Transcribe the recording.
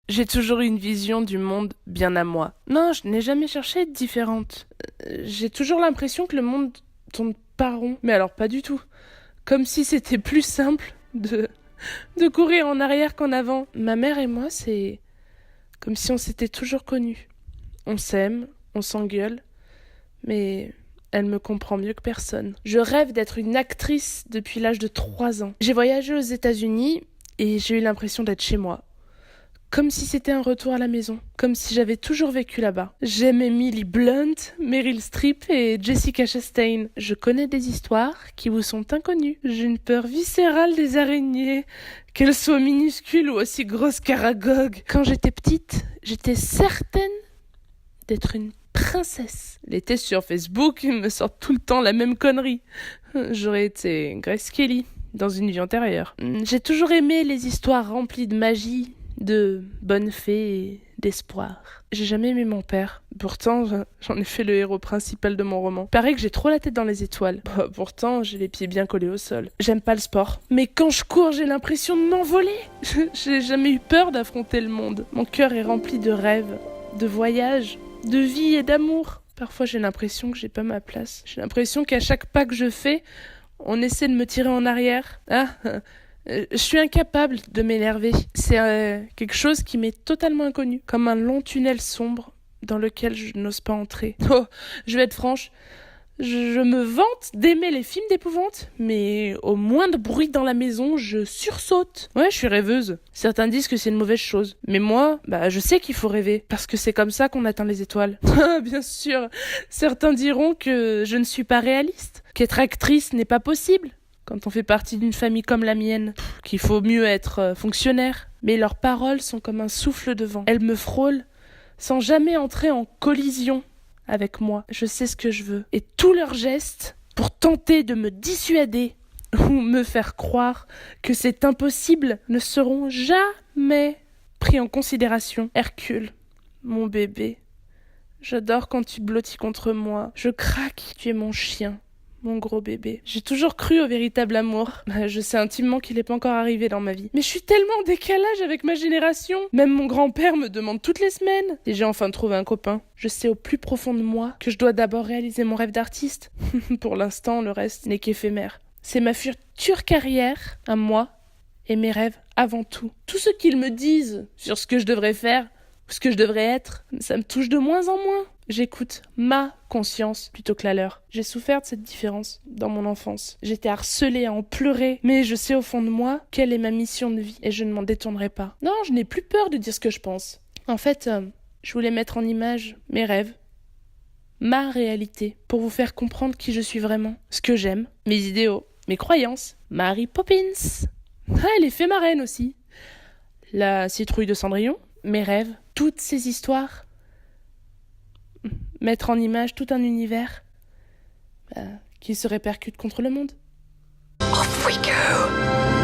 J'ai toujours eu une vision du monde bien à moi. Non, je n'ai jamais cherché à être différente. J'ai toujours l'impression que le monde tourne pas rond. Mais alors pas du tout. Comme si c'était plus simple de courir en arrière qu'en avant. Ma mère et moi, c'est comme si on s'était toujours connus. On s'aime, on s'engueule, mais elle me comprend mieux que personne. Je rêve d'être une actrice depuis l'âge de 3 ans. J'ai voyagé aux États-Unis et j'ai eu l'impression d'être chez moi. Comme si c'était un retour à la maison, comme si j'avais toujours vécu là-bas. J'aime Emily Blunt, Meryl Streep et Jessica Chastain. Je connais des histoires qui vous sont inconnues. J'ai une peur viscérale des araignées, qu'elles soient minuscules ou aussi grosses qu'Aragog. Quand j'étais petite, j'étais certaine d'être une princesse. L'été sur Facebook, ils me sortent tout le temps la même connerie. J'aurais été Grace Kelly dans une vie antérieure. J'ai toujours aimé les histoires remplies de magie, de bonnes fées et d'espoir. J'ai jamais aimé mon père. Pourtant, j'en ai fait le héros principal de mon roman. Paraît que j'ai trop la tête dans les étoiles. Pourtant, j'ai les pieds bien collés au sol. J'aime pas le sport. Mais quand je cours, j'ai l'impression de m'envoler. J'ai jamais eu peur d'affronter le monde. Mon cœur est rempli de rêves, de voyages, de vie et d'amour. Parfois, j'ai l'impression que j'ai pas ma place. J'ai l'impression qu'à chaque pas que je fais, on essaie de me tirer en arrière. Je suis incapable de m'énerver. C'est quelque chose qui m'est totalement inconnu. Comme un long tunnel sombre dans lequel je n'ose pas entrer. Oh, je vais être franche. Je me vante d'aimer les films d'épouvante, mais au moindre bruit dans la maison, je sursaute. Ouais, je suis rêveuse. Certains disent que c'est une mauvaise chose. Mais moi, je sais qu'il faut rêver. Parce que c'est comme ça qu'on atteint les étoiles. Bien sûr. Certains diront que je ne suis pas réaliste. Qu'être actrice n'est pas possible. Quand on fait partie d'une famille comme la mienne, qu'il faut mieux être fonctionnaire. Mais leurs paroles sont comme un souffle de vent. Elles me frôlent sans jamais entrer en collision avec moi. Je sais ce que je veux. Et tous leurs gestes, pour tenter de me dissuader ou me faire croire que c'est impossible, ne seront jamais pris en considération. Hercule, mon bébé, j'adore quand tu blottis contre moi. Je craque, tu es mon chien. Mon gros bébé. J'ai toujours cru au véritable amour. Je sais intimement qu'il n'est pas encore arrivé dans ma vie. Mais je suis tellement en décalage avec ma génération. Même mon grand-père me demande toutes les semaines si j'ai enfin trouvé un copain. Je sais au plus profond de moi que je dois d'abord réaliser mon rêve d'artiste. Pour l'instant, le reste n'est qu'éphémère. C'est ma future carrière, à moi, et mes rêves avant tout. Tout ce qu'ils me disent sur ce que je devrais faire, ou ce que je devrais être, ça me touche de moins en moins. J'écoute ma conscience plutôt que la leur. J'ai souffert de cette différence dans mon enfance. J'étais harcelée à en pleurer, mais je sais au fond de moi quelle est ma mission de vie et je ne m'en détournerai pas. Non, je n'ai plus peur de dire ce que je pense. En fait, je voulais mettre en image mes rêves, ma réalité, pour vous faire comprendre qui je suis vraiment, ce que j'aime, mes idéaux, mes croyances. Mary Poppins. Elle est fait marraine aussi. La citrouille de Cendrillon, mes rêves, toutes ces histoires. Mettre en image tout un univers qui se répercute contre le monde. Off we go!